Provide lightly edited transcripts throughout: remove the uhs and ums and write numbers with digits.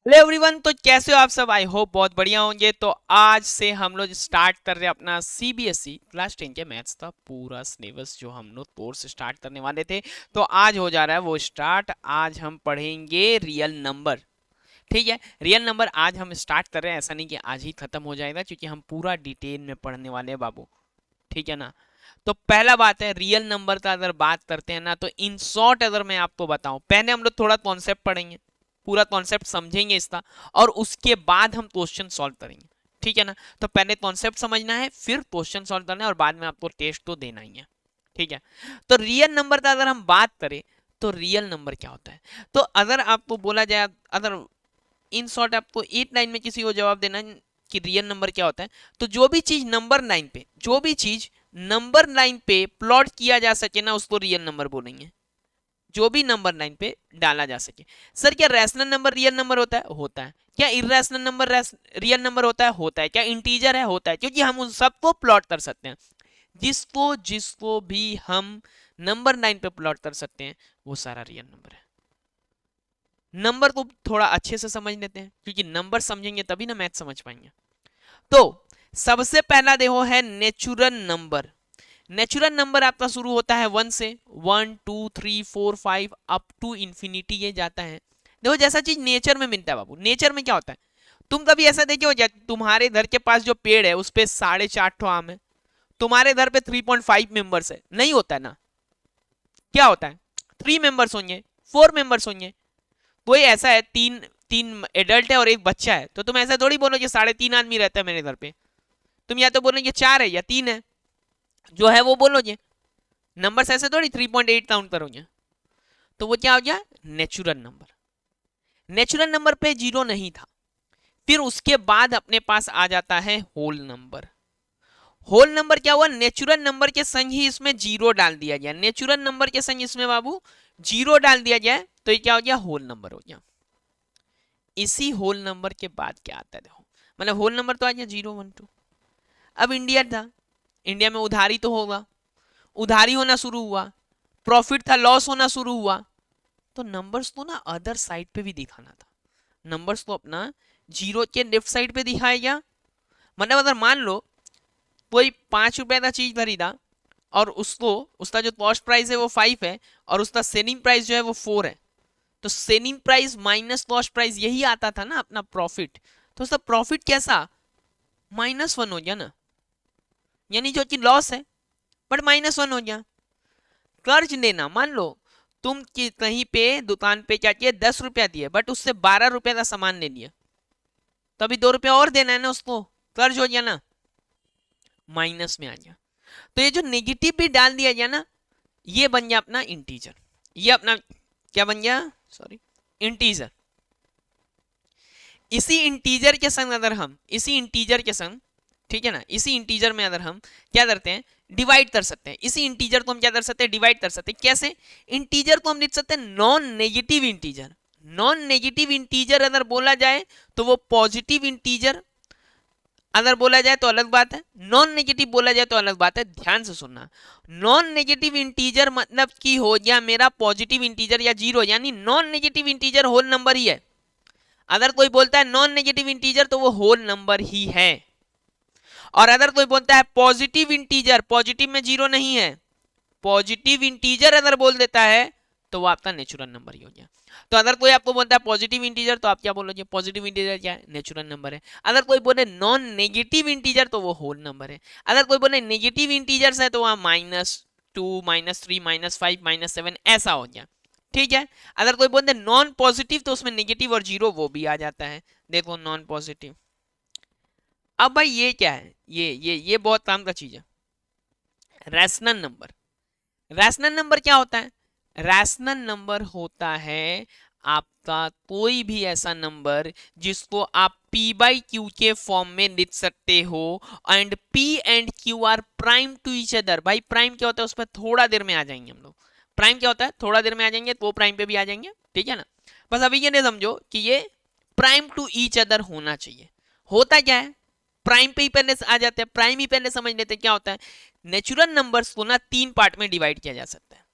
Hello everyone, तो कैसे हो आप सब। आई होप बहुत बढ़िया होंगे। तो आज से हम लोग स्टार्ट कर रहे हैं अपना सीबीएसई क्लास 10 के मैथ्स का पूरा सिलेबस जो हम लोग कोर्स स्टार्ट करने वाले थे। तो आज हो जा रहा है वो स्टार्ट। आज हम पढ़ेंगे रियल नंबर। ठीक है, रियल नंबर आज हम स्टार्ट कर रहे हैं। ऐसा नहीं कि आज ही खत्म हो जाएगा, क्योंकि हम पूरा डिटेल में पढ़ने वाले हैं बाबू। ठीक है ना। तो पहला बात है, रियल नंबर का अगर बात करते हैं ना, तो इन शॉर्ट अगर मैं आपको बताऊं, पहले हम लोग थोड़ा कॉन्सेप्ट पढ़ेंगे, पूरा कॉन्सेप्ट समझेंगे इसका, और उसके बाद हम क्वेश्चन सॉल्व करेंगे। ठीक है ना। तो पहले कॉन्सेप्ट समझना है, फिर क्वेश्चन सॉल्व करना है, और बाद में आपको टेस्ट तो देना ही है। ठीक है। तो रियल नंबर का अगर हम बात करें, तो रियल नंबर क्या होता है। तो अगर आपको बोला जाए, अगर इन शॉर्ट आपको 8 9 में किसी को जवाब देना है कि रियल नंबर क्या होता है, तो जो भी चीज नंबर 9 पे, जो भी चीज नंबर 9 पे प्लॉट किया जा सके ना, उसको रियल नंबर बोलेंगे। जो भी नंबर 9 पे डाला जा सके। सर क्या रैशनल नंबर रियल नंबर होता है? होता है। क्या इरेशनल नंबर रियल नंबर होता है? होता है। क्या इंटीजर है? होता है, क्योंकि हम उन सबको प्लॉट कर सकते हैं। जिसको जिसको भी हम नंबर 9 पे प्लॉट कर सकते हैं, वो सारा रियल नंबर है। नंबर को थोड़ा अच्छे से समझ लेते हैं, क्योंकि नंबर समझेंगे तभी ना मैथ समझ पाएंगे। तो सबसे पहला देखो है नेचुरल नंबर। नेचुरल नंबर आपका शुरू होता है 1 से। 1 2 3 4 5 अप टू इंफिनिटी ये जाता है। देखो, जैसा चीज नेचर में मिलता है बाबू, नेचर में क्या होता है, तुम कभी ऐसा देखे हो, तुम्हारे घर के पास जो पेड़ है उस पे 4.5 आम है, तुम्हारे घर पे 3.5 मेंबर्स है, नहीं होता है ना। क्या होता है, 3 मेंबर्स होंगे, 4 मेंबर्स होंगे। कोई ऐसा है, तीन तीन एडल्ट है और एक बच्चा है, तो तुम ऐसा थोड़ी बोलोगे 3.5 आदमी रहता है मेरे घर पे। तुम या तो बोलोगे 4 है या 3 है, जो है वो बोलोगे। नंबर्स ऐसे थोड़ी 3.8 काउंट करोगे। तो वो क्या हो गया, नेचुरल नंबर। नेचुरल नंबर पे जीरो नहीं था। फिर उसके बाद अपने पास आ जाता है होल नंबर। होल नंबर क्या हुआ, नेचुरल नंबर के संग ही इसमें जीरो डाल दिया गया। नेचुरल नंबर के संग इसमें बाबू जीरो डाल दिया गया, तो ये क्या हो गया, होल नंबर हो गया। इसी होल नंबर के बाद क्या आता है, देखो, मतलब होल नंबर तो आ गया 0 1 2। अब इंडिया था, इंडिया में उधारी तो होगा, उधारी होना शुरू हुआ, प्रॉफिट था, लॉस होना शुरू हुआ। तो नंबर्स को ना अदर साइड पे भी दिखाना था। नंबर्स को अपना जीरो के लेफ्ट साइड पे दिखाया गया। मतलब अगर मान लो कोई 5 रुपए का चीज खरीदा, और उसको, उसका जो कॉस्ट प्राइस है वो 5 है, और उसका सेलिंग प्राइस जो है वो 4 है, तो selling price minus cost price यही आता था ना अपना प्रॉफिट। तो उसका प्रॉफिट कैसा, -1 हो गया ना, यानी जो कि लॉस है, बट -1 हो गया। कर्ज लेना, मान लो तुम कहीं पे दुकान पे क्या किए, 10 रुपया दिए, बट उससे 12 रुपए का सामान ले लिया, तो अभी 2 रुपया और देना है ना उसको, कर्ज हो गया ना, माइनस में आ गया। तो ये जो नेगेटिव भी डाल दिया गया ना, ये बन गया अपना इंटीजर। ये अपना क्या बन गया, सॉरी, इंटीजर। इसी इंटीजर के संग अगर हम, इसी इंटीजर के संग, ठीक है ना, इसी इंटीजर में अगर हम क्या करते हैं, डिवाइड कर सकते हैं। इसी इंटीजर को हम क्या कर सकते हैं, डिवाइड कर सकते हैं। कैसे, इंटीजर को हम लिख सकते हैं non negative integer. Non negative integer अगर बोला जाए तो वो पॉजिटिव इंटीजर अगर बोला जाए तो अलग बात है, नॉन नेगेटिव बोला जाए तो अलग बात है। ध्यान से सुनना, नॉन नेगेटिव इंटीजर मतलब कि हो गया मेरा पॉजिटिव इंटीजर या जीरो, यानी non negative integer whole number ही है। अगर कोई बोलता है नॉन नेगेटिव इंटीजर, तो वो होल नंबर ही है। और अगर कोई बोलता है पॉजिटिव इंटीजर, पॉजिटिव में जीरो नहीं है, पॉजिटिव इंटीजर अगर बोल देता है, तो वो आपका नेचुरल नंबर ही हो गया। तो अगर कोई आपको बोलता है पॉजिटिव इंटीजर, तो आप क्या बोलोगे, पॉजिटिव इंटीजर क्या है, नेचुरल नंबर है। अगर कोई बोले नॉन नेगेटिव इंटीजर, तो वो होल नंबर है। अगर कोई बोले नेगेटिव इंटीजर्स है, तो वहां -2 -3 -5 -7 ऐसा हो गया। ठीक है। अगर कोई बोलते नॉन पॉजिटिव, तो उसमें नेगेटिव और जीरो वो भी आ जाता है। देखो नॉन पॉजिटिव। अब भाई ये क्या है, ये बहुत काम का चीज है, रैशनल नंबर। रैशनल नंबर क्या होता है, रैशनल नंबर होता है आपका कोई भी ऐसा नंबर जिसको आप p/q के फॉर्म में लिख सकते हो, and p and q are prime to each other. भाई प्राइम क्या होता है, उस पर थोड़ा देर में आ जाएंगे हम लोग। प्राइम क्या होता है, थोड़ा देर में आ जाएंगे, तो प्राइम पे भी आ जाएंगे। ठीक है ना। बस अभी ये नहीं समझो कि ये प्राइम टू ईच अदर होना चाहिए। होता क्या है, प्राइम पे ही पहले आ जाते हैं, प्राइम ही पहले समझ लेते हैं क्या होता है। नेचुरल नंबर्स को ना 3 पार्ट में डिवाइड किया जा सकता है।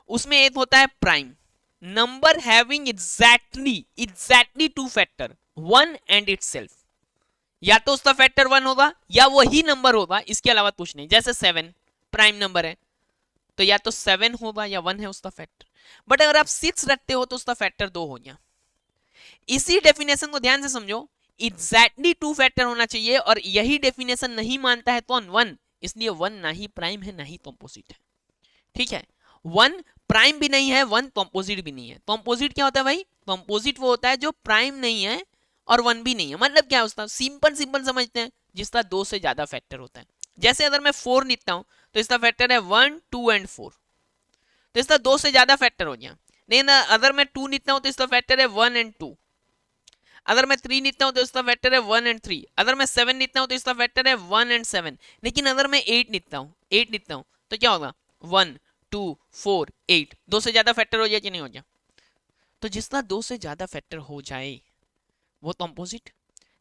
उसमें एक होता है prime, number having exactly two factor one and itself, या तो उसका फैक्टर वन होगा या वही नंबर होगा, इसके अलावा कुछ नहीं। जैसे 7 प्राइम नंबर है, तो या तो 7 होगा या 1 है उसका फैक्टर। बट अगर आप 6 रखते हो तो उसका फैक्टर 2 हो गया। इसी डेफिनेशन को ध्यान से समझो, एग्जैक्टली टू फैक्टर होना चाहिए, और यही डेफिनेशन नहीं मानता है कौन? 1। इसलिए 1 ना ही प्राइम है ना ही कॉम्पोजिट है। ठीक है, 1 प्राइम भी नहीं है, 1 कॉम्पोजिट भी नहीं है। कॉम्पोजिट क्या होता है भाई? कॉम्पोजिट वो होता है जो प्राइम नहीं है और 1 भी नहीं है। मतलब क्या होता है? सिंपल सिंपल समझते हैं, जिसका 2 से ज्यादा फैक्टर होता है। जैसे अगर मैं 4 लिखता हूं तो इसका फैक्टर है 1, 2 एंड 4, तो इसका 2 से ज्यादा फैक्टर हो गया। लेकिन अगर मैं 2 लिखता हूं तो इसका फैक्टर है 1 एंड 2। अगर मैं 3 लिखता हूं तो इसका फैक्टर है 1 एंड 3। अगर मैं 7 लिखता हूं तो इसका फैक्टर है 1 एंड 7। लेकिन अगर मैं 8 लिखता हूं तो क्या होगा? 1, 2, 4, 8, 2 से ज्यादा फैक्टर हो जाए कि नहीं हो जाए? तो जिसका 2 से ज्यादा फैक्टर हो जाए वो कंपोजिट,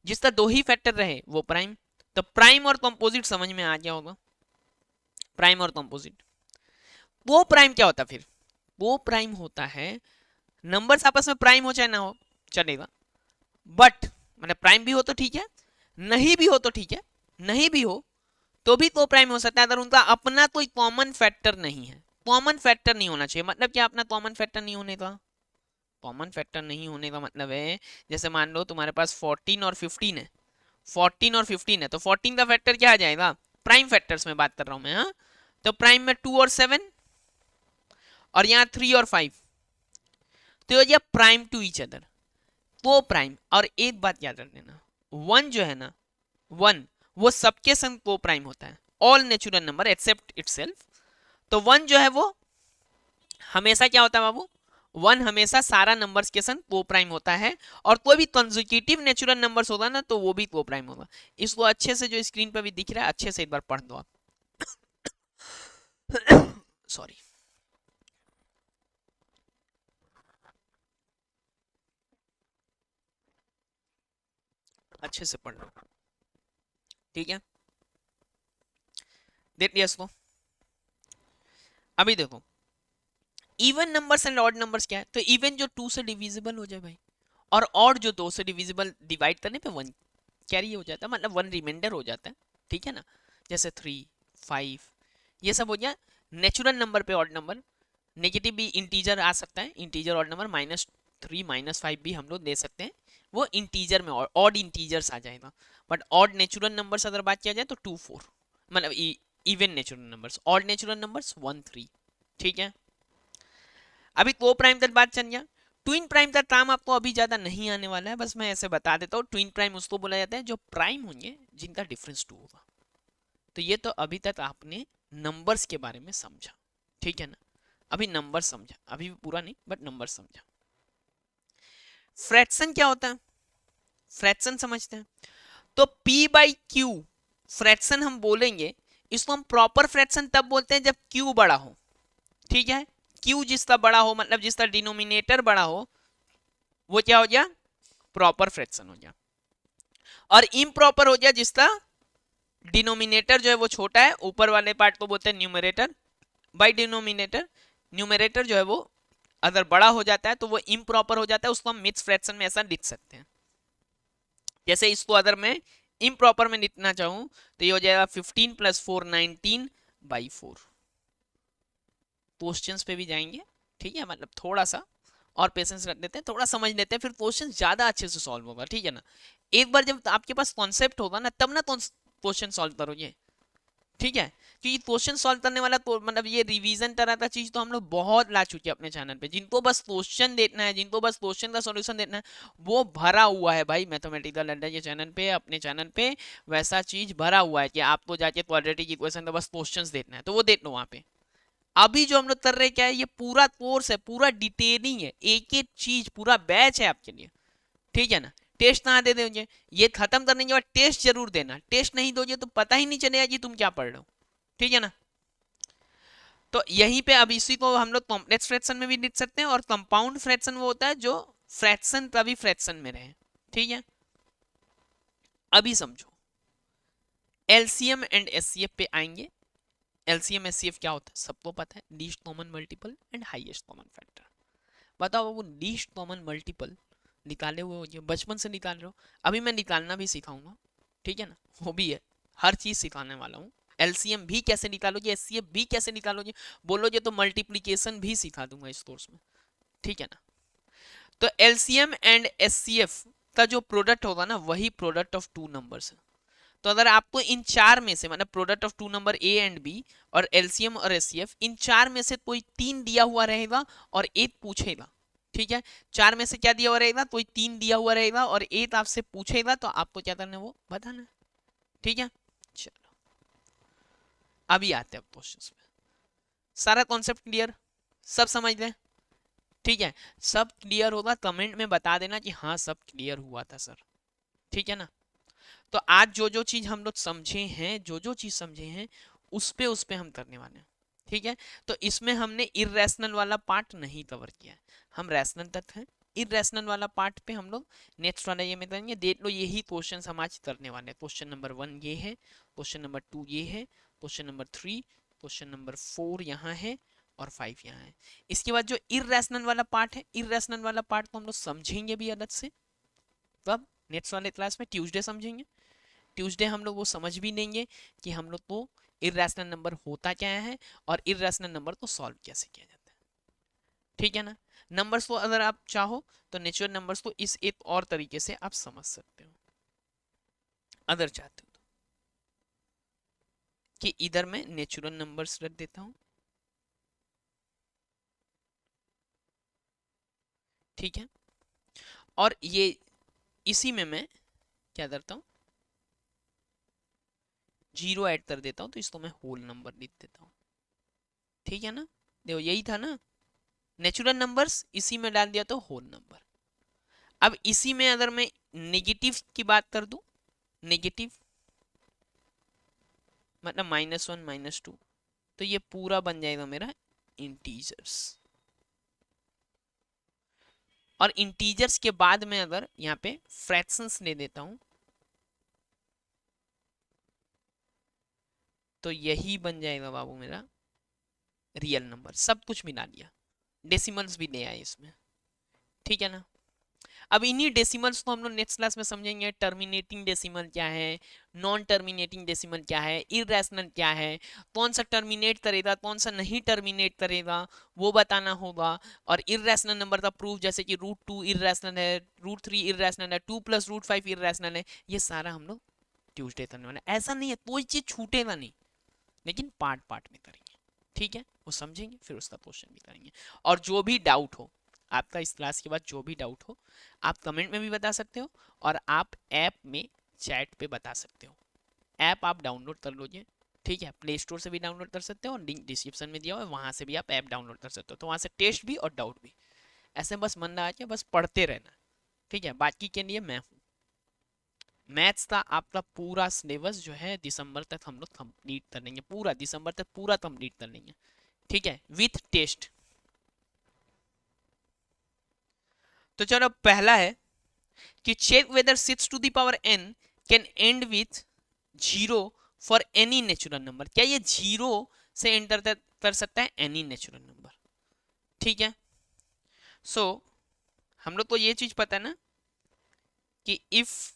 जिसका 2 ही फैक्टर रहे वो प्राइम। तो प्राइम और कंपोजिट समझ में आ गया होगा, प्राइम और कंपोजिट। वो प्राइम क्या होता फिर? वो प्राइम होता है, नंबर्स आपस में प्राइम हो चाहे ना हो चलेगा, बट मतलब प्राइम भी हो तो ठीक है, नहीं भी हो तो ठीक है, नहीं भी हो तो भी तो प्राइम हो सकता है अगर उनका अपना कोई कॉमन फैक्टर नहीं है। कॉमन फैक्टर नहीं होना चाहिए मतलब क्या? अपना कॉमन फैक्टर नहीं होने का, कॉमन फैक्टर नहीं होने का मतलब है, जैसे मान लो तुम्हारे पास 14 और 15 है, 14 और 15 है, तो 14 का फैक्टर क्या आ जाएगा? प्राइम फैक्टर्स में बात कर रहा हूं मैं, हाँ। तो प्राइम में 2 और 7, और यहाँ 3 और 5, तो ये प्राइम टू ईच अदर, वो प्राइम। और एक बात याद रख लेना, 1 जो है ना, 1 वो सबके संग को प्राइम होता है, all natural number except itself. तो 1 जो है वो हमेशा क्या होता है बाबू? 1 हमेशा सारा नंबर्स के संग को प्राइम होता है, और कोई भी कंसेक्यूटिव नेचुरल नंबर्स होगा ना तो वो भी को प्राइम होगा। इसको अच्छे से, जो स्क्रीन पर भी दिख रहा है, अच्छे से एक बार पढ़ दो आप। सॉरी। अच्छे से पढ़ लो, ठीक है? देख लिया इसको? अभी देखो, even numbers and odd numbers क्या है? तो इवन जो 2 से डिविजिबल हो जाए भाई, और ऑड जो 2 से डिविजिबल डिवाइड करने पे 1 कैरी हो जाता है, मतलब 1 रिमाइंडर हो जाता है। ठीक है ना? जैसे 3, 5, ये सब हो गया नेचुरल नंबर पे ऑड नंबर। नेगेटिव भी इंटीजर आ सकता है, इंटीजर ऑड नंबर -3 -5 भी हम लोग दे सकते हैं, वो इंटीजर में ऑड इंटीजर्स आ जाएगा। बट ऑड नेचुरल नंबर्स अगर बात किया जाए तो 2, 4, मतलब even natural numbers. Odd natural numbers 1, 3। ठीक है, अभी को प्राइम तक बात चल गया। ट्विन प्राइम का काम आपको अभी ज्यादा नहीं आने वाला है, बस मैं ऐसे बता देता हूँ। ट्विन प्राइम उसको बोला जाता है जो प्राइम होंगे जिनका डिफरेंस 2 होगा। तो ये तो अभी तक आपने नंबर्स के बारे में समझा, ठीक है ना? अभी नंबर समझा, अभी भी पूरा नहीं बट नंबर समझा। फ्रैक्शन क्या होता है? फ्रैक्शन समझते हैं। तो P बाई क्यू फ्रैक्शन हम बोलेंगे, इसको हम प्रॉपर फ्रैक्शन तब बोलते हैं जब Q बड़ा हो। ठीक है, Q जिसका बड़ा हो, मतलब जिसका डिनोमिनेटर बड़ा हो, वो क्या हो गया? प्रॉपर फ्रैक्शन हो गया। और इम्प्रॉपर हो गया जिसका डिनोमिनेटर जो है वो छोटा है, ऊपर वाले पार्ट को बोलते हैं न्यूमरेटर। बाई डिनोमिनेटर, न्यूमरेटर जो है वो अगर बड़ा हो जाता है तो वो इम्प्रॉपर हो जाता है, उसको हम मिक्स फ्रैक्शन में ऐसा लिख सकते हैं। जैसे इसको अगर मैं इम्प्रॉपर में लिखना चाहूं तो ये हो जाएगा 15 + 4 19/4। क्वेश्चंस पे भी जाएंगे, ठीक है? मतलब थोड़ा सा और पेशेंस रख देते हैं, थोड़ा समझ लेते हैं, फिर क्वेश्चन ज्यादा अच्छे से सॉल्व होगा। ठीक है ना? एक बार जब आपके पास कॉन्सेप्ट होगा ना, तब ना क्वेश्चन सॉल्व करोगे। ठीक है, क्योंकि क्वेश्चन सॉल्व करने वाला तो मतलब ये रिवीजन तरह का चीज तो हम लोग बहुत ला चुके हैं अपने चैनल पे। जिनको बस क्वेश्चन देखना है, जिनको बस क्वेश्चन का सॉल्यूशन देखना है, वो भरा हुआ है भाई मैथमेटिकल अड्डा के चैनल पे, अपने चैनल पे वैसा चीज भरा हुआ है कि आपको जाके क्वाड्रेटिक इक्वेशन का बस क्वेश्चंस देखना है तो वो देख लो वहां पे। अभी जो हम लोग कर रहे हैं क्या है? ये पूरा कोर्स है, पूरा डिटेलिंग है, एक एक चीज पूरा बैच है आपके लिए। ठीक है ना? टेस्ट कहाँ दे दोगे? ये खत्म करने के बाद टेस्ट जरूर देना, टेस्ट नहीं दोगे तो पता ही नहीं चलेगा कि तुम क्या पढ़ रहे हो। ठीक है ना? तो यहीं पे अब इसी को हम लोग कॉम्प्लेक्स फ्रैक्शन में भी लिख सकते हैं, और कंपाउंड फ्रैक्शन वो होता है जो फ्रैक्शन तभी फ्रैक्शन में रहे। ठीक है, अभी समझो, एलसीएम एंड एचसीएफ पे आएंगे। एलसीएम एचसीएफ क्या होता है सबको पता है, least common multiple and highest common factor. बताओ वो लीस्ट कॉमन मल्टीपल निकाले हुए हो, ये बचपन से निकाल रहे हो, अभी मैं निकालना भी सिखाऊंगा, ठीक है ना, वो भी है, हर चीज सिखाने वाला हूँ। एलसीएम भी कैसे निकालोगे, एचसीएफ भी कैसे निकालोगे, बोलोगे तो मल्टीप्लीकेशन भी सिखा दूंगा इस कोर्स में, ठीक है ना। तो एलसीएम एंड एचसीएफ का जो प्रोडक्ट होगा ना वही प्रोडक्ट ऑफ टू नंबर्स है। तो अगर आपको इन चार में से मतलब product of two number A and B और एलसीएम और एचसीएफ इन चार में से कोई तीन दिया हुआ रहेगा और एक पूछेगा, ठीक है, चार में से क्या दिया हुआ रहेगा, कोई तीन दिया हुआ रहेगा और एक आपसे पूछेगा, तो आपको क्या करना है वो बताना है, ठीक है। चलो अभी आते हैं क्वेश्चंस पे। सारा कॉन्सेप्ट क्लियर, सब समझ लें, ठीक है। सब क्लियर होगा कमेंट में बता देना कि हाँ सब क्लियर हुआ था सर, ठीक है ना। तो आज जो जो चीज हम लोग समझे हैं, जो जो चीज समझे हैं उस पे हम करने वाले हैं, ठीक है। तो इसमें हमने इरेशनल वाला पार्ट नहीं कवर किया है, हम रैशनल तक हैं, इरेशनल वाला पार्ट पे हम लोग नेक्स्ट वाला ये में करेंगे। देख लो यही क्वेश्चन हम आज करने वाले हैं। क्वेश्चन नंबर 1 ये है, क्वेश्चन नंबर 2 ये है, क्वेश्चन नंबर 3, क्वेश्चन नंबर 4 यहाँ है और 5 यहाँ है। इसके बाद जो इरेशनल वाला पार्ट है, इरेशनल वाला पार्ट तो हम लोग समझेंगे भी अलग से, तब नेक्स्ट वाले क्लास में ट्यूसडे समझेंगे। ट्यूसडे हम लोग वो समझ भी लेंगे कि हम लोग को इरेशनल नंबर होता क्या है और इरेशनल नंबर को सॉल्व कैसे किया जाता है, ठीक है ना। नंबर्स को अगर आप चाहो तो नेचुरल नंबर्स को इस एक और तरीके से आप समझ सकते हो, अगर चाहते हो तो, कि इधर मैं नेचुरल नंबर्स रख देता हूं, ठीक है, और ये इसी में मैं क्या करता हूं, जीरो ऐड कर देता हूं, तो इसको मैं होल नंबर लिख देता हूं, ठीक है ना। देखो यही था ना, नेचुरल नंबर्स इसी में डाल दिया तो होल नंबर। अब इसी में अगर मैं नेगेटिव की बात कर दूं, नेगेटिव मतलब -1 -2, तो ये पूरा बन जाएगा मेरा इंटीजर्स। और इंटीजर्स के बाद में अगर यहाँ पे फ्रैक्शंस ले देता हूं, तो यही बन जाएगा बाबू मेरा रियल नंबर। सब कुछ मिला लिया, डेसिमल्स भी ले आए इसमें, ठीक है ना। अब इन्हीं डेसिमल्स को हम लोग नेक्स्ट क्लास में समझेंगे। टर्मिनेटिंग डेसिमल क्या है, नॉन टर्मिनेटिंग डेसिमल क्या है, इरेशनल क्या है, कौन सा टर्मिनेट करेगा कौन सा नहीं टर्मिनेट करेगा वो बताना होगा। और इरेशनल नंबर का प्रूफ, जैसे कि √2 इरेशनल है, √3 इरेशनल है, 2 + √5 इरेशनल है, ये सारा हम लोग ट्यूसडे करने वाले। ऐसा नहीं है कोई चीज छूटेगा नहीं, लेकिन पार्ट पार्ट में करेंगे, ठीक है। वो समझेंगे फिर उसका क्वेश्चन भी करेंगे। और जो भी डाउट हो आपका इस क्लास के बाद, जो भी डाउट हो आप कमेंट में भी बता सकते हो और आप ऐप में चैट पे बता सकते हो। ऐप आप डाउनलोड कर लीजिए, ठीक है, प्ले स्टोर से भी डाउनलोड कर सकते हो और लिंक डिस्क्रिप्शन में दिया हुआ है, वहां से भी आप ऐप डाउनलोड कर सकते हो। तो वहां से टेस्ट भी और डाउट भी, ऐसे बस मन लगा के बस पढ़ते रहना, ठीक है। बाकी के लिए मैं हूँ। मैथ्स का आपका पूरा सिलेबस जो है दिसंबर तक हम लोग कंप्लीट कर लेंगे, पूरा दिसंबर तक पूरा कंप्लीट कर लेंगे, ठीक है, विथ टेस्ट। तो चलो पहला है कि check whether 6⁻n can end with zero for any natural number. क्या ये जीरो से एंटर कर सकता है एनी नेचुरल नंबर, ठीक है। सो हम लोग को ये चीज पता है ना कि if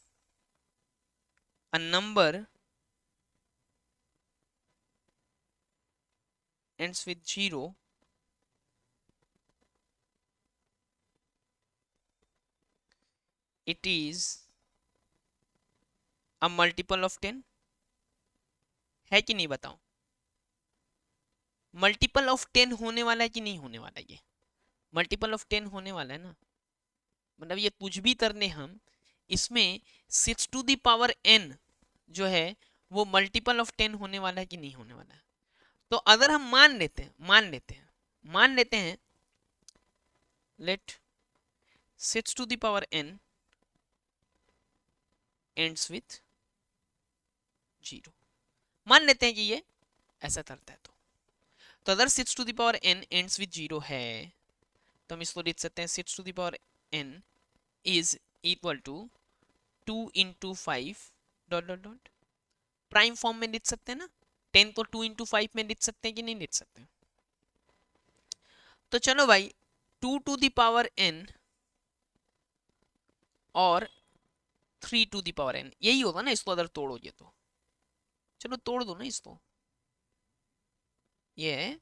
a number ends with zero, it is a multiple of 10, है कि नहीं बताओ। मल्टीपल ऑफ 10 होने वाला है कि नहीं होने वाला है, ये मल्टीपल ऑफ 10 होने वाला है ना। मतलब ये कुछ भी करने हम इसमें 6⁻n जो है वो मल्टीपल ऑफ 10 होने वाला है कि नहीं होने वाला है। तो अगर हम मान लेते हैं late 6⁻n ends with zero, मान लेते हैं कि ये ऐसा करता है। तो अगर 6⁻n एंड्स विथ जीरो है तो हम इसको लिख सकते हैं 6⁻n is equal to 2 × 5 dot dot dot, prime form में लिख सकते हैं ना। 10 को 2 × 5 में लिख सकते हैं कि नहीं लिख सकते। तो चलो भाई 2 टू द पावर n और 3 टू द पावर n, यही होगा ना। इसको अगर तोड़ोगे तो, चलो तोड़ दो ना इसको। ये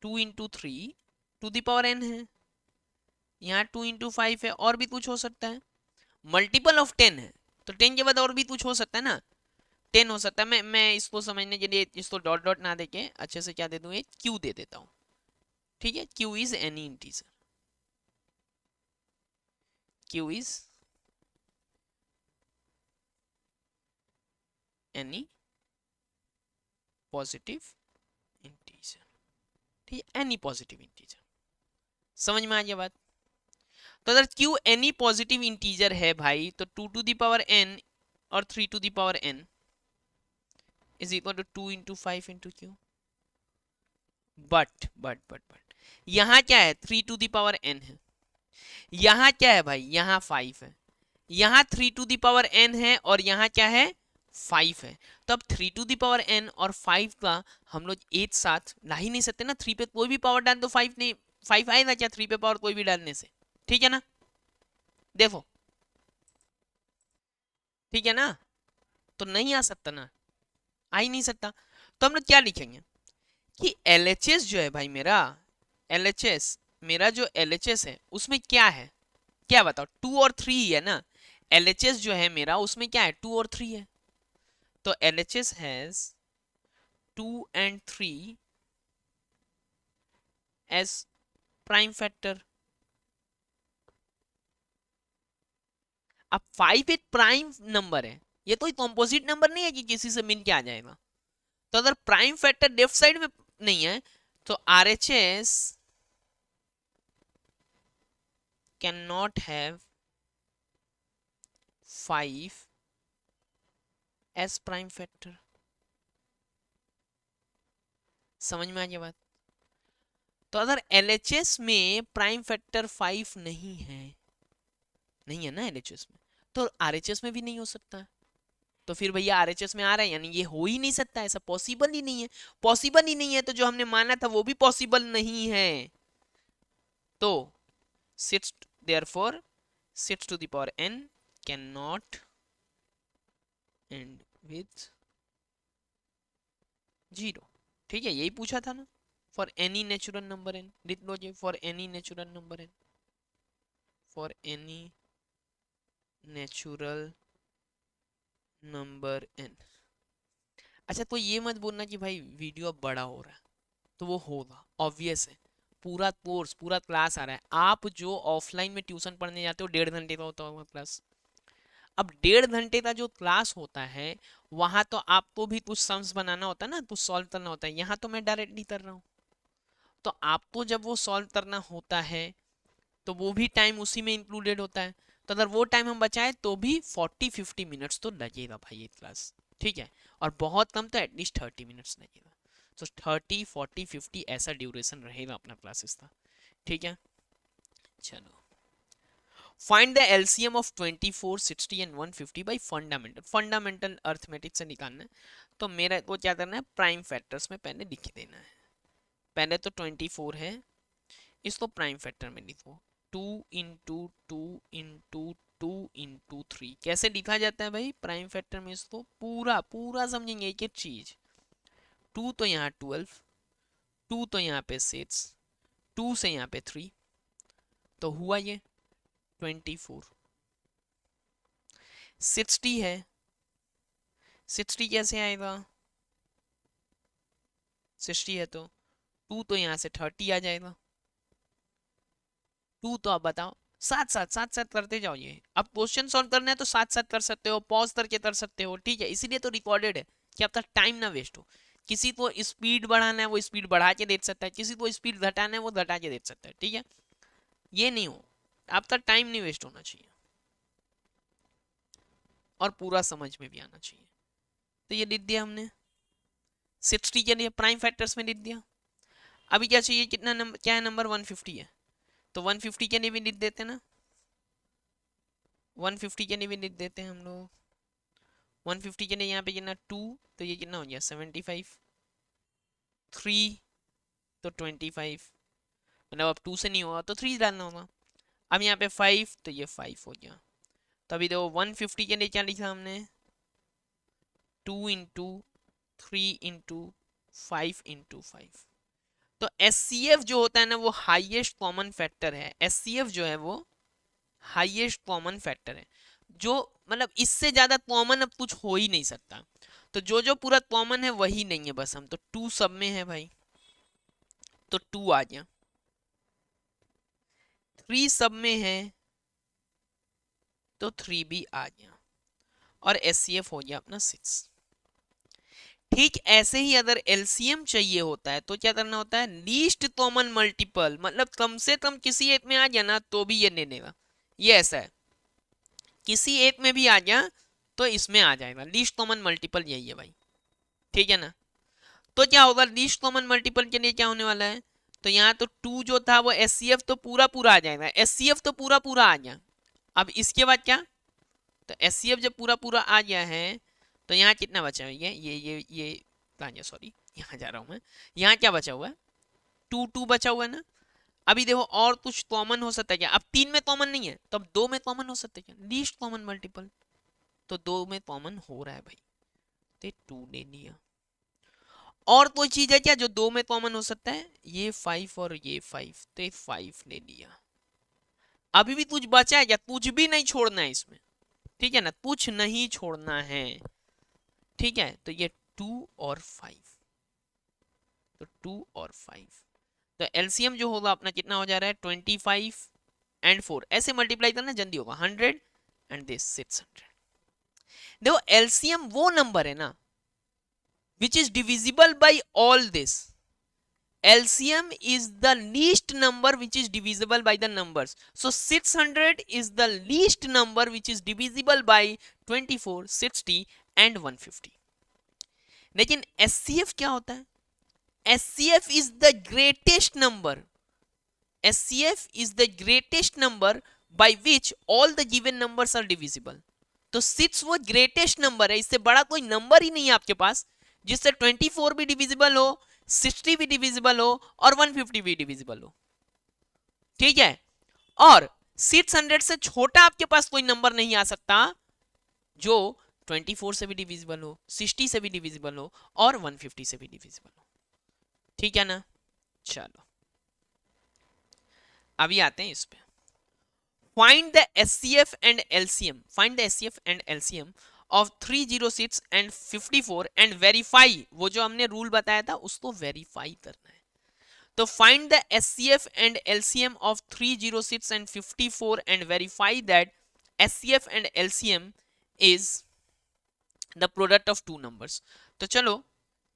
2 into 3 to the power n है, यहाँ 2 इंटू 5 है, और भी कुछ हो सकता है। मल्टीपल ऑफ 10 है तो 10 के बाद और भी कुछ हो सकता है ना। 10 हो सकता है। मैं इसको समझने के लिए इसको डॉट डॉट ना देके अच्छे से क्या दे दूं, एक क्यू दे देता हूँ। ठीक है, Q is any integer, Q is any positive integer. ठीक है, एनी पॉजिटिव इंटीजर। समझ में आ गया बात। तो अगर क्यू एनी पॉजिटिव इंटीजर है भाई, तो 2 टू द पावर n और 3 to the power n is equal to 2 into 5 into q. But यहाँ क्या है, 3 टू द पावर n है। यहाँ क्या है भाई, यहाँ 5 है। यहाँ 3 टू द पावर n है और यहाँ क्या है, 5 है। तो अब 3 टू द पावर n और 5 का हम लोग एक साथ ला ही नहीं सकते ना। 3 पे कोई भी पावर डाल दो 5 नहीं, 5 आएगा क्या 3 पे पावर कोई भी डालने से? ठीक है ना, देखो ठीक है ना। तो नहीं आ सकता ना, आ ही नहीं सकता। तो हम लोग क्या लिखेंगे कि LHS जो है भाई मेरा, LHS मेरा जो LHS है उसमें क्या है, क्या बताओ, 2 और 3 है ना। LHS जो है मेरा उसमें क्या है, 2 और 3 है। तो LHS has 2 and 3 as prime factor. अब 5 एक प्राइम नंबर है, ये तो कॉम्पोजिट नंबर नहीं है कि किसी से मिल के आ जाएगा। तो अगर प्राइम फैक्टर लेफ्ट साइड में नहीं है तो RHS cannot have 5 as prime factor. समझ में आ गया बात। तो अगर LHS में प्राइम फैक्टर 5 नहीं है, नहीं है ना LHS में, तो RHS में भी नहीं हो सकता। तो फिर भैया RHS में आ रहा है यानी ये हो ही नहीं सकता, ऐसा पॉसिबल ही नहीं है। पॉसिबल ही नहीं है तो जो हमने माना था वो भी पॉसिबल नहीं है। तो 6 therefore 6 to the power n cannot end with 0। ठीक है, यही पूछा था ना। For any natural number n लिख लो, for any natural number n, for any natural number n। अच्छा, तो ये मत बोलना कि भाई वीडियो अब बड़ा हो रहा है, तो वो होगा ऑब्वियस है। पूरा कोर्स पूरा क्लास आ रहा है। आप जो ऑफलाइन में ट्यूशन पढ़ने जाते हो 1.5 घंटे का होता होगा क्लास। अब 1.5 घंटे का जो क्लास होता है वहां तो आपको भी कुछ सम्स बनाना होता है ना, कुछ सॉल्व करना होता है। यहाँ तो मैं डायरेक्टली कर रहा हूँ, तो आपको जब वो सॉल्व करना होता है तो वो भी टाइम उसी में इंक्लूडेड होता है। तो अगर वो टाइम हम बचाए तो भी 40-50 मिनट्स तो लगेगा भाई ये क्लास। ठीक है, और बहुत कम तो एटलीस्ट 30 मिनट्स लगेगा। तो 30-40-50 ऐसा ड्यूरेशन रहेगा अपना क्लासेस का। ठीक है, चलो। Find the LCM of 24, 60 and 150 by fundamental. Fundamental arithmetic से निकालना है। तो मेरा को क्या करना है, प्राइम फैक्टर्स में पहले लिख देना है। पहले तो 24 है, इसको प्राइम फैक्टर में लिखो। 2 इंटू 2 इंटू 2 इंटू 3 कैसे लिखा जाता है भाई प्राइम फैक्टर में? इसको पूरा पूरा समझेंगे एक एक चीज। 2 तो यहाँ 12, 2 तो यहाँ पे 6, 2 से यहाँ पे 3, तो हुआ ये 24। 60 है, 60 कैसे आएगा? 60 है तो 2 तो यहाँ से 30 आ जाएगा। 2 तो आप बताओ, साथ साथ करते जाओ। ये अब क्वेश्चन सॉल्व करना है तो साथ साथ कर सकते हो, पॉज करके कर सकते हो। ठीक है, इसीलिए तो रिकॉर्डेड है कि आपका टाइम ना वेस्ट हो। किसी को स्पीड बढ़ाना है वो स्पीड बढ़ा के देख सकता है, किसी को स्पीड घटाना है वो घटा के देख सकता है। ठीक है, ये नहीं हो, आपका टाइम नहीं वेस्ट होना चाहिए और पूरा समझ में भी आना चाहिए। तो ये लिख दिया हमने, 60 के लिए प्राइम फैक्टर्स में लिख दिया। अभी क्या चाहिए, कितना नंबर, क्या है नंबर, 150 है। तो 150 के लिए भी लिख देते ना, 150 के लिए भी लिख देते हैं हम लोग। 150 के लिए यहाँ पे कितना 2, तो ये कितना हो गया 75, 3 तो 25, मतलब अब 2 से नहीं होगा तो 3 डालना होगा। अब यहाँ पे 5 तो ये 5 हो गया। तो अभी देखो 150 के लिए क्या लिखा हमने, 2 इंटू 3 इंटू 5 इंटू 5। तो एचसीएफ जो होता है ना वो हाईएस्ट कॉमन फैक्टर है। एचसीएफ जो है वो हाईएस्ट कॉमन फैक्टर है, जो मतलब इससे ज्यादा कॉमन अब कुछ हो ही नहीं सकता। तो जो जो पूरा कॉमन है वही नहीं है बस, हम तो 2 सब में है भाई, तो 2 आ गया। 3 सब में है तो 3 भी आ गया, और एचसीएफ हो गया अपना 6। ठीक ऐसे ही अगर एलसीएम चाहिए होता है तो क्या करना होता है, लीस्ट कॉमन मल्टीपल, मतलब कम से कम किसी एक में आ गया ना तो भी ये ले लेगा। ये ऐसा है, किसी एक में भी आ गया तो इसमें आ जाएगा, लीस्ट कॉमन मल्टीपल यही है भाई। ठीक है ना। तो क्या होगा, लीस्ट कॉमन मल्टीपल के लिए क्या होने वाला है, तो यहाँ तो 2 जो था वो एचसीएफ तो पूरा पूरा आ जाएगा, एचसीएफ तो पूरा पूरा आ गया। अब इसके बाद क्या, तो एचसीएफ जब पूरा पूरा आ गया है तो यहाँ कितना बचा हुआ है, ये कहाँ गया, सॉरी यहाँ जा रहा हूँ मैं। यहाँ क्या बचा हुआ है, 2 बचा हुआ है ना। अभी देखो और कुछ कॉमन हो सकता है क्या, अब 3 में कॉमन नहीं है तो अब 2 में कॉमन हो सकता है क्या, लीस्ट कॉमन मल्टीपल। तो 2 में कॉमन हो रहा है भाई, तो 2 ले लिया। और कोई चीज है क्या जो 2 में कॉमन हो सकता है, ये 5 और ये 5, तो 5 ले लिया। अभी भी कुछ बचा है क्या, कुछ भी नहीं छोड़ना है इसमें, ठीक है ना, कुछ नहीं छोड़ना है। ठीक है, तो ये 2 और 5, तो 2 और 5, तो एलसीएम जो होगा अपना कितना हो जा रहा है, 25 एंड 4, ऐसे मल्टीप्लाई करना जल्दी होगा, 100 एंड दिस 600। देखो एलसीएम वो नंबर है ना which is divisible by all this. LCM is the least number which is divisible by the numbers. So 600 is the least number which is divisible by 24, 60 and 150. लेकिन SCF क्या होता है, SCF is the greatest number. SCF is the greatest number by which all the given numbers are divisible. तो 6 वो greatest number है, इससे बड़ा कोई नंबर ही नहीं है आपके पास जिससे 24 भी डिविजिबल हो, 60 भी डिविजिबल हो और 150 भी डिविजिबल हो। ठीक है, और 600 से छोटा आपके पास कोई नंबर नहीं आ सकता जो 24 से भी डिविजिबल हो, 60 से भी डिविजिबल हो और 150 से भी डिविजिबल हो। ठीक है ना। चलो अभी आते हैं इस पे, find the SCF and LCM, find the SCF and LCM of 306 and 54 and verify, वो जो हमने रूल बताया था उसको वेरीफाई करना है। तो find the SCF and LCM of 306 and 54 and verify that SCF and LCM is the product of two numbers। तो चलो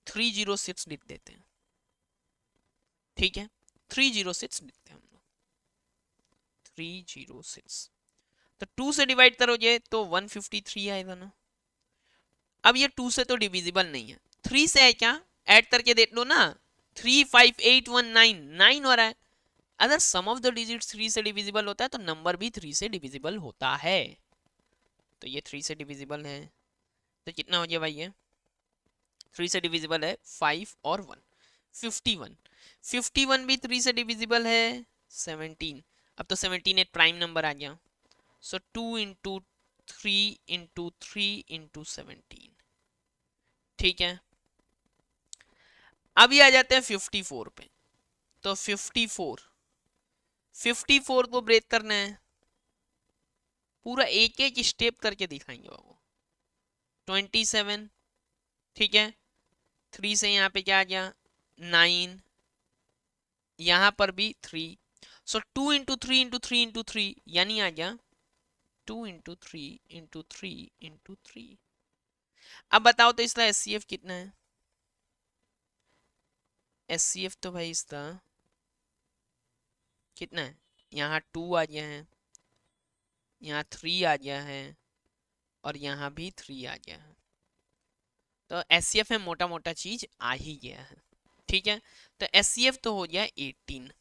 306 लिख देते हैं, ठीक है 306 लिखते हैं हम लोग, 306, तो 2 से डिवाइड करोगे तो 153 आएगा ना। अब ये 2 से तो डिविजिबल नहीं है, 3 से है क्या, ऐड करके देख लो ना, 3 5 8 1 9 9 हो रहा है। अगर सम ऑफ द डिजिट्स 3 से डिविजिबल होता है तो नंबर भी 3 से डिविजिबल होता है। तो ये 3 से डिविजिबल है, तो कितना हो गया भाई, ये 3 से डिविजिबल है 5 और 1, 51, 51 भी 3 से डिविजिबल है 17। अब तो 17 एक प्राइम नंबर आ गया, सो 2 इंटू 3 इंटू 3 इंटू 17। ठीक है, अभी आ जाते हैं 54 पे। तो 54 को ब्रेक करना है, पूरा एक एक स्टेप करके दिखाएंगे बाबू। 27, ठीक है 3 से यहाँ पे क्या आ गया 9, यहाँ पर भी 3, सो 2 इंटू 3 इंटू 3 इंटू 3 यानी आ गया 2 इंटू 3 इंटू 3 इंटू 3। अब बताओ तो इसका एचसीएफ कितना है, एचसीएफ तो भाई इसका कितना है, यहाँ 2 आ गया है, यहाँ 3 आ गया है और यहाँ भी 3 आ गया है। तो एचसीएफ में मोटा मोटा चीज आ ही गया है। ठीक है, तो एचसीएफ तो हो गया 18,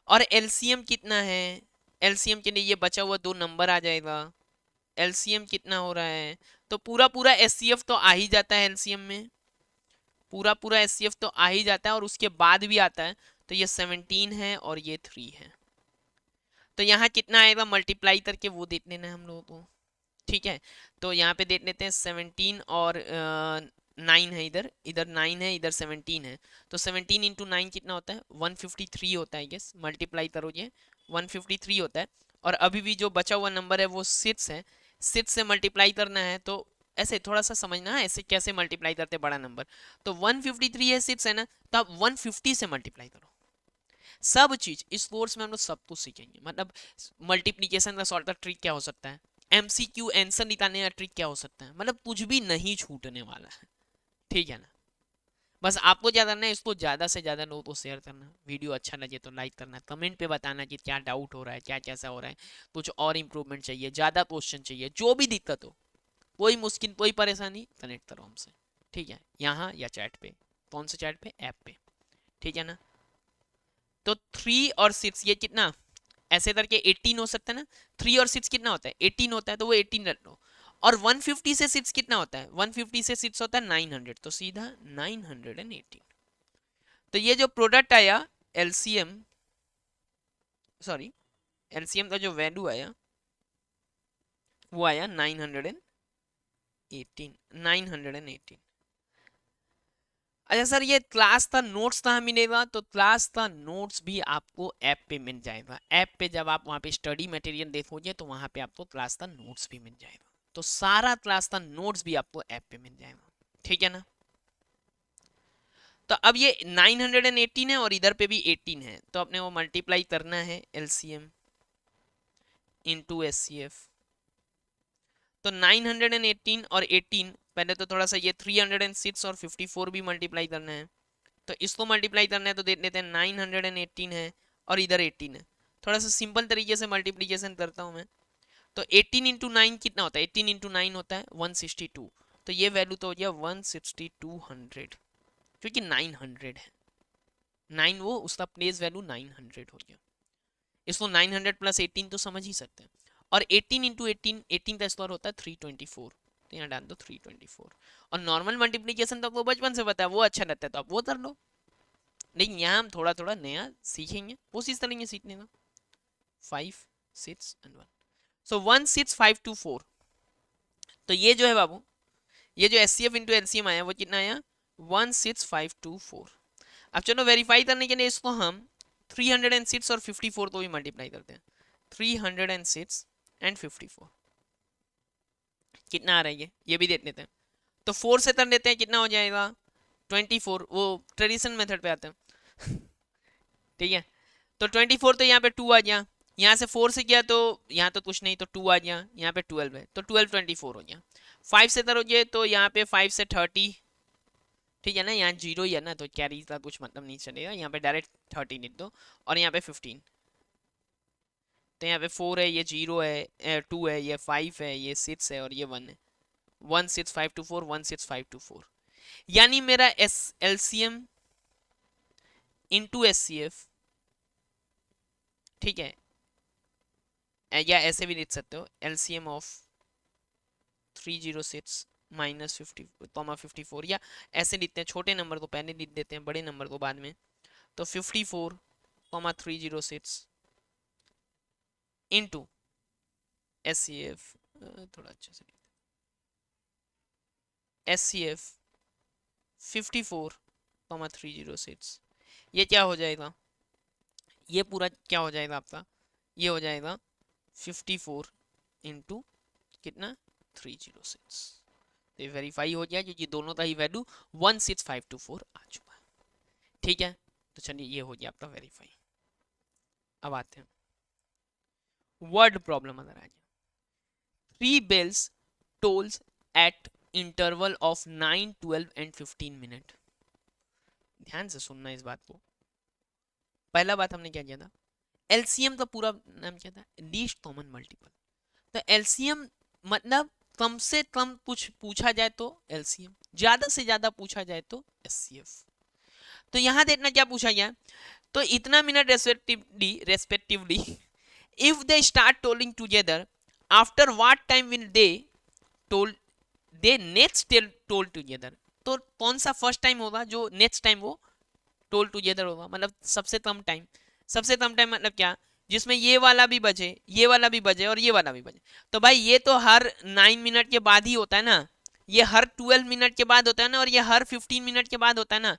और एलसीएम कितना है, एलसीएम के लिए ये बचा हुआ 2 नंबर आ जाएगा। एलसीएम कितना हो रहा है, तो पूरा पूरा एचसीएफ तो आ ही जाता है एलसीएम में, पूरा पूरा एचसीएफ तो आ ही जाता है और उसके बाद भी आता है। तो ये 17 है और ये 3 है। तो यहाँ कितना आएगा मल्टीप्लाई करके वो देख लेना है हम लोगों को, ठीक है। तो यहाँ पे देख लेते हैं 17 और 9 है, इधर इधर 9 है, इधर 17 है। तो 17 इंटू 9 कितना होता है 153 होता है, गेस मल्टीप्लाई करो ये 153 होता है। और अभी भी जो बचा हुआ नंबर है वो 6 है, 6 से मल्टीप्लाई करना है। तो ऐसे थोड़ा सा समझना है ऐसे कैसे मल्टीप्लाई करते हैं बड़ा नंबर। तो 153 है, 6 है ना, तो आप 150 से मल्टीप्लाई करो। सब चीज इस कोर्स में हम लोग सब कुछ सीखेंगे, मतलब मल्टीप्लीकेशन का सॉर्ट का ट्रिक क्या हो सकता है, एमसीक्यू आंसर निकालने का ट्रिक क्या हो सकता है, मतलब कुछ भी नहीं छूटने वाला है, ठीक है ना। बस आपको क्या करना है, इसको ज़्यादा से ज़्यादा लोगों को शेयर करना, वीडियो अच्छा लगे तो लाइक करना, कमेंट पे बताना कि क्या डाउट हो रहा है, क्या कैसा हो रहा है, कुछ और इम्प्रूवमेंट चाहिए, ज़्यादा क्वेश्चन चाहिए, जो भी दिक्कत हो, कोई मुश्किल कोई परेशानी कनेक्ट करो हमसे, ठीक है, यहाँ या चैट पे। कौन से चैट पे, ऐप पे, ठीक है ना। तो 3 और 6 ये कितना ऐसे करके 18 हो सकता है ना, 3 और 6 कितना होता है 18 होता है, तो वो 18 रख लो। और 150 से 6 कितना होता है, 150 से 6 होता है 900, तो सीधा 918। तो ये जो प्रोडक्ट आया एलसीएम, सॉरी एलसीएम का जो वैल्यू आया वो आया 918। अच्छा सर, ये क्लास का नोट्स कहाँ मिलेगा, तो क्लास का नोट्स भी आपको ऐप पे मिल जाएगा। ऐप पे जब आप वहाँ पे स्टडी मटेरियल देखोगे तो वहाँ पे आपको क्लास का नोट्स भी मिल जाएगा। तो सारा क्लास का नोट्स भी आपको ऐप पे मिल जाएगा, ठीक है ना। तो अब ये 918 है और इधर पे भी 18 है, तो अपने वो मल्टीप्लाई करना है एलसीएम इंटू एचसीएफ। तो 918 और 18, पहले तो थोड़ा सा ये 306 और 54 भी मल्टीप्लाई करना है। तो इसको मल्टीप्लाई करना है तो देख लेते हैं 918 है और इधर 18 है। थोड़ा सा सिंपल तरीके से मल्टीप्लीकेशन करता हूँ मैं। तो 18 इंटू 9 कितना होता है, 18 इंटू 9 होता है 162। तो ये वैल्यू तो हो गया 16200, क्योंकि 900 है, 9 वो उसका प्लेस वैल्यू 900 हो गया। इसको 900 प्लस 18 तो समझ ही सकते हैं। और 18 इंटू 18, 18 का स्क्वायर होता है 324, तो यहाँ डाल दो 324। और नॉर्मल मल्टीप्लीकेशन तो आपको बचपन से पता है, वो अच्छा लगता है तो आप वो कर लो। लेकिन यहाँ हम थोड़ा थोड़ा नया सीखेंगे, कोशिश करेंगे सीखने का। 5 6 एंड 1, सो 16524। तो ये जो है बाबू, ये जो H C F into LCM आया वो कितना आया 16524। अब चलो वेरीफाई करने के लिए इसको हम 306 और 54 को भी मल्टीप्लाई करते हैं। 306 एंड 54 कितना आ रहा है ये भी देख लेते हैं। तो 4 से कर लेते हैं, कितना हो जाएगा 24, वो ट्रेडिशन मेथड पे आते हैं ठीक है। तो 24, तो यहाँ पे 2 आ गया, यहाँ से 4 से किया तो यहाँ तो कुछ नहीं, तो 2 आ गया, यहाँ पे 12 है तो 12 24 हो गया। 5 से करोगे तो यहाँ पे 5 से 30, ठीक है ना, यहाँ 0 ही है ना, तो कैरी का कुछ मतलब नहीं चलेगा, यहाँ पे डायरेक्ट 30 लिख दो। और यहाँ पे 15, तो यहाँ पे 4 है, ये 0 है, 2 है, ये 5 है, ये 6 है और ये 1 है। 16524 16524, यानी मेरा S LCM into S C F, ठीक है, या ऐसे भी लिख सकते हो एलसीएम ऑफ 306 माइनस 54, या ऐसे लिखते हैं, छोटे नंबर को पहले लिख देते हैं, बड़े नंबर को बाद में। तो 54,306 इंटू एस सी एफ, थोड़ा अच्छे से एस सी एफ 54,306, ये क्या हो जाएगा, ये पूरा क्या हो जाएगा आपका, ये हो जाएगा 54 इंटू कितना 306। तो ये वेरीफाई हो गया क्योंकि दोनों का ही वैल्यू 16524 आ चुका है, ठीक है। तो चलिए ये हो गया आपका वेरीफाई। अब आते हैं वर्ड प्रॉब्लम, अगर आ गया 3 bells tolls at interval of 9 12 and 15 minute. ध्यान से सुनना इस बात को। पहला बात हमने क्या किया था, एलसीएम का पूरा नाम क्या था, लीस्ट कॉमन मल्टीपल। तो एलसीएम मतलब कम से कम कुछ पूछा जाए तो एलसीएम, ज्यादा से ज्यादा पूछा जाए तो एचसीएफ। तो यहां देखना क्या पूछा गया, तो इतना minute respectively if they start tolling together after what time will they toll they next toll together. तो कौन सा फर्स्ट टाइम होगा जो नेक्स्ट टाइम वो टोल टुगेदर होगा, मतलब सबसे कम टाइम। सबसे कम टाइम मतलब क्या, जिसमें ये वाला भी बजे, ये वाला भी बजे और ये वाला भी बजे। तो भाई ये तो हर 9 मिनट के बाद ही होता है ना, ये हर 12 मिनट के बाद होता है ना, और ये हर 15 मिनट के बाद होता है ना।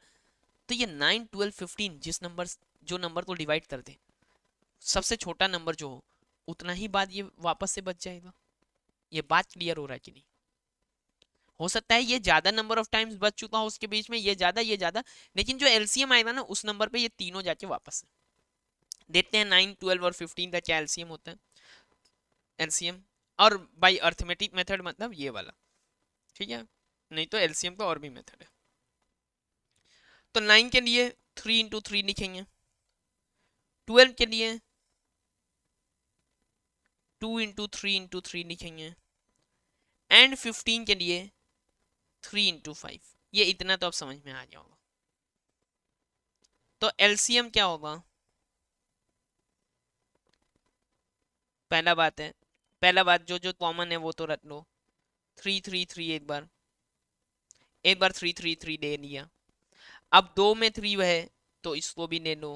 तो ये 9, 12, 15 जिस नंबर, जो नंबर को डिवाइड कर दे, सबसे छोटा नंबर जो हो, उतना ही बाद ये वापस से बच जाएगा। ये बात क्लियर हो रहा है कि नहीं? हो सकता है ये ज्यादा नंबर ऑफ टाइम्स बच चुका हो उसके बीच में, ये ज्यादा, लेकिन जो एलसीएम आएगा ना उस नंबर पे ये तीनों जाके वापस देखते हैं 9, 12 और 15 का क्या एलसीएम होता है। एलसीएम और बाय अर्थमेटिक मेथड मतलब ये वाला, ठीक है, नहीं तो एलसीएम का और भी मेथड है। तो 9 के लिए 3 × 3 लिखेंगे, 12 के लिए 2 × 3 × 3 लिखेंगे, एंड 15 के लिए 3 × 5। ये इतना तो अब समझ में आ गया होगा। तो एलसीएम क्या होगा? पहला बात जो जो कॉमन है वो तो रख लो, 3 3 3, एक बार 3 3 3 ले लिया। अब दो में 3 है तो इसको भी ले लो।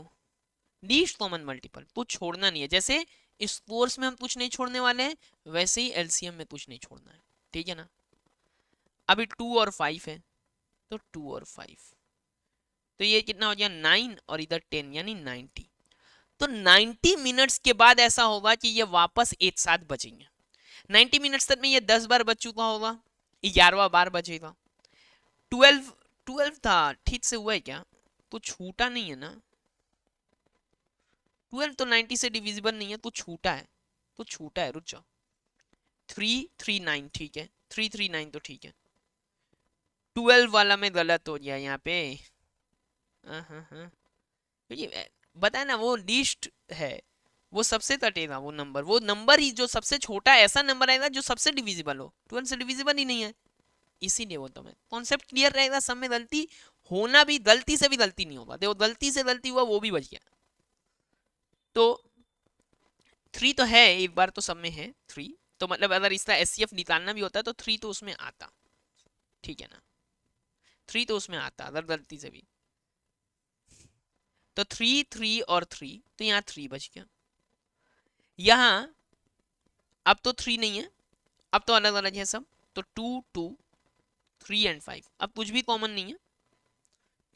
लीस्ट कॉमन मल्टीपल तो छोड़ना नहीं है, जैसे इस कोर्स में हम कुछ नहीं छोड़ने वाले हैं, वैसे ही एलसीएम में कुछ नहीं छोड़ना है, ठीक है ना। अभी 2 और 5 है, तो 2 और 5, तो ये कितना हो गया 9, और इधर 10 यानी 90। तो 90 मिनट्स के बाद ऐसा होगा कि ये वापस एक साथ बचेंगे। 90 मिनट्स तक में ये 10 बार बच चुका होगा, 11वां बार बचेगा। 12 था, ठीक से हुआ है क्या? तो छूटा नहीं है ना? 12 तो 90 से डिविजिबल नहीं है, तो छूटा है, तो छूटा है, रुक जाओ। 3 3 9 ठीक है, 3 3 9 तो ठीक है। 12 वाला में गलत हो गया यहाँ पे। हाँ हाँ हाँ, ये बताया ना, वो लिस्ट है, वो सबसे कटेगा वो नंबर ही जो सबसे छोटा ऐसा नंबर आएगा जो सबसे डिविजिबल हो। 12 से डिविजिबल ही नहीं है, इसीलिए बोलता हूँ मैं, कॉन्सेप्ट क्लियर रहेगा, सब में गलती होना भी, गलती से भी गलती नहीं होगा। देखो गलती से गलती हुआ वो भी बच गया। तो 3 तो है, एक बार तो सब में है 3, तो मतलब अगर इसका एचसीएफ निकालना भी होता है तो 3 तो उसमें आता, ठीक है ना, 3 तो उसमें आता अगर गलती से भी। तो 3 3 और 3, तो यहाँ 3 बच गया। यहाँ अब तो 3 नहीं है, अब तो अलग अलग है सब। तो 2 2 3 एंड 5, अब कुछ भी कॉमन नहीं है,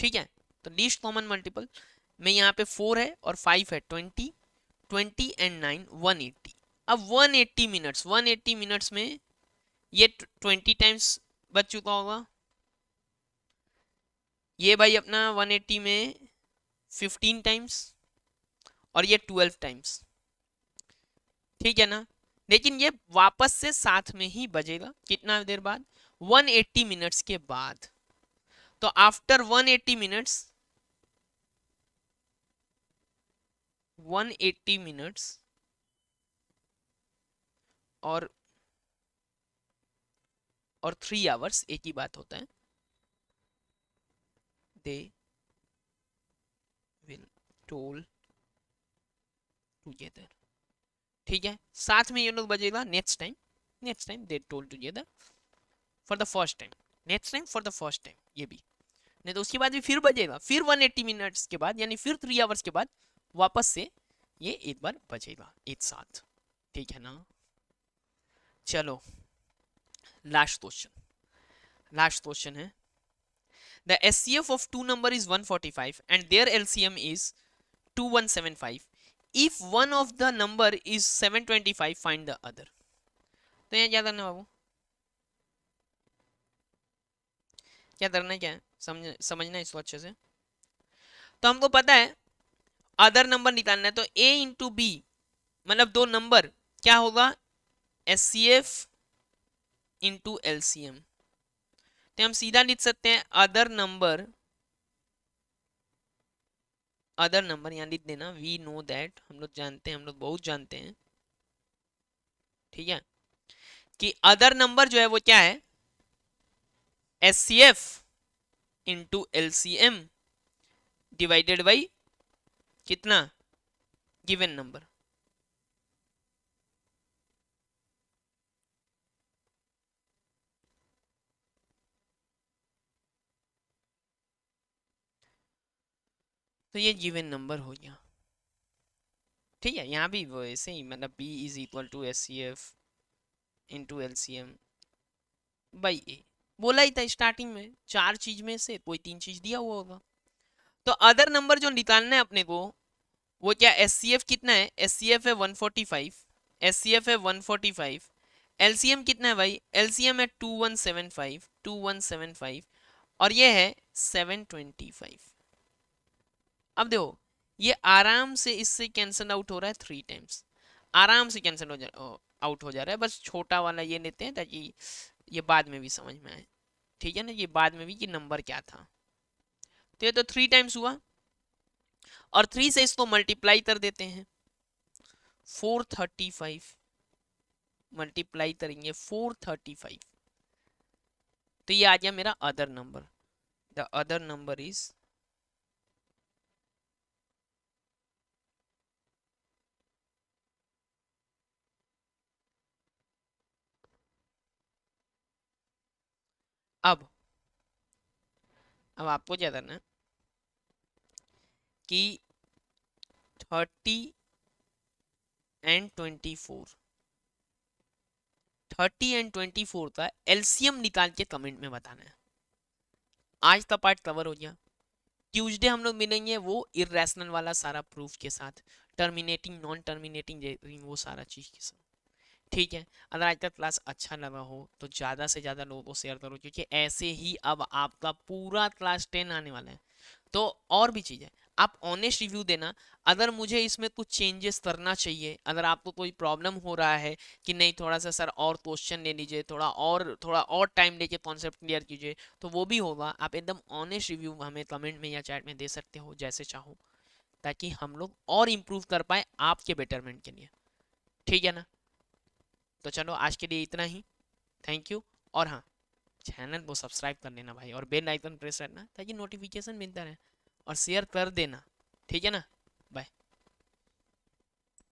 ठीक है। तो लीस्ट कॉमन मल्टीपल में यहाँ पे 4 है और 5 है, 20, 20 एंड 9 180। अब 180 मिनट्स में ये 20 टाइम्स बच चुका होगा, ये भाई अपना 180 में 15 टाइम्स, और ये 12 टाइम्स, ठीक है ना। लेकिन ये वापस से साथ में ही बजेगा कितना देर बाद, 180 मिनट्स के बाद। तो आफ्टर 180 मिनट्स, 180 मिनट्स और 3 आवर्स एक ही बात होता है, दे विल टोल टुगेदर, ठीक है। साथ में ये लोग बजेगा next time they toll together for the first time, next time for the first time, ये भी नहीं तो उसके बाद भी फिर बजेगा, फिर 180 मिनट्स के बाद यानी फिर 3 आवर्स के बाद वापस से ये एक बार बजेगा एक साथ, ठीक है ना। चलो लास्ट क्वेश्चन है, the HCF of two number is 145 and their LCM is 2175, if one of the number is 725 find the other। तो यहाँ क्या करना है बाबू, क्या करना है, क्या है समझना इसको अच्छे से। तो हमको पता है अदर नंबर निकालना है, तो a इंटू बी मतलब दो नंबर क्या होगा, एचसीएफ इंटू एलसीएम। तो हम सीधा लिख सकते हैं अदर नंबर यहाँ लिख देना, वी नो दैट, हम लोग जानते हैं, हम लोग बहुत जानते हैं, ठीक है, कि अदर नंबर जो है वो क्या है, HCF into LCM divided by कितना, गिवन नंबर। तो ये गिवन नंबर हो गया। ठीक है, यहाँ भी वैसे ही मतलब B is equal to SCF into LCM by A। बोला ही था स्टार्टिंग में, चार चीज में से कोई तीन चीज दिया हुआ होगा। तो अदर नंबर जो निकालना है अपने को, वो क्या, SCF कितना है, SCF है 145, SCF है 145, LCM कितना है भाई, LCM है 2175, 2175, और ये है 725। अब देखो ये आराम से इससे कैंसल आउट हो रहा है 3 टाइम्स, आराम से कैंसिल हो जा आउट हो जा रहा है। बस छोटा वाला ये लेते हैं ताकि ये बाद में भी समझ में आए। ठीक है ना, ये बाद में भी कि नंबर क्या था। तो ये तो 3 टाइम्स हुआ, और 3 से इसको मल्टीप्लाई कर देते हैं, 435 मल्टीप्लाई करेंगे 435, तो ये आ गया मेरा other number. The other number is अब आपको क्या करना है कि 30 एंड 24, 30 एंड 24 का एलसीएम निकाल के कमेंट में बताना है। आज का पार्ट कवर हो गया। ट्यूसडे हम लोग मिलेंगे वो इरेशनल वाला सारा प्रूफ के साथ, टर्मिनेटिंग नॉन टर्मिनेटिंग वो सारा चीज के साथ। ठीक है, अगर आज का क्लास अच्छा लगा हो तो ज़्यादा से ज़्यादा लोगों को शेयर करो, क्योंकि ऐसे ही अब आपका पूरा क्लास 10 आने वाला है। तो और भी चीज़ है, आप ऑनेस्ट रिव्यू देना। अगर मुझे इसमें कुछ चेंजेस करना चाहिए, अगर आपको कोई प्रॉब्लम हो रहा है कि नहीं थोड़ा सा सर और क्वेश्चन ले लीजिए, थोड़ा और टाइम लेके कॉन्सेप्ट क्लियर कीजिए, तो वो भी होगा। आप एकदम ऑनेस्ट रिव्यू हमें कमेंट में या चैट में दे सकते हो, जैसे चाहो, ताकि हम लोग और इम्प्रूव कर पाए आपके बेटरमेंट के लिए। ठीक है ना, तो चलो आज के लिए इतना ही। Thank you. और हाँ, चैनल को सब्सक्राइब कर लेना भाई, और बेल आइकन प्रेस करना ताकि नोटिफिकेशन मिलता रहे, और शेयर कर देना। ठीक है ना।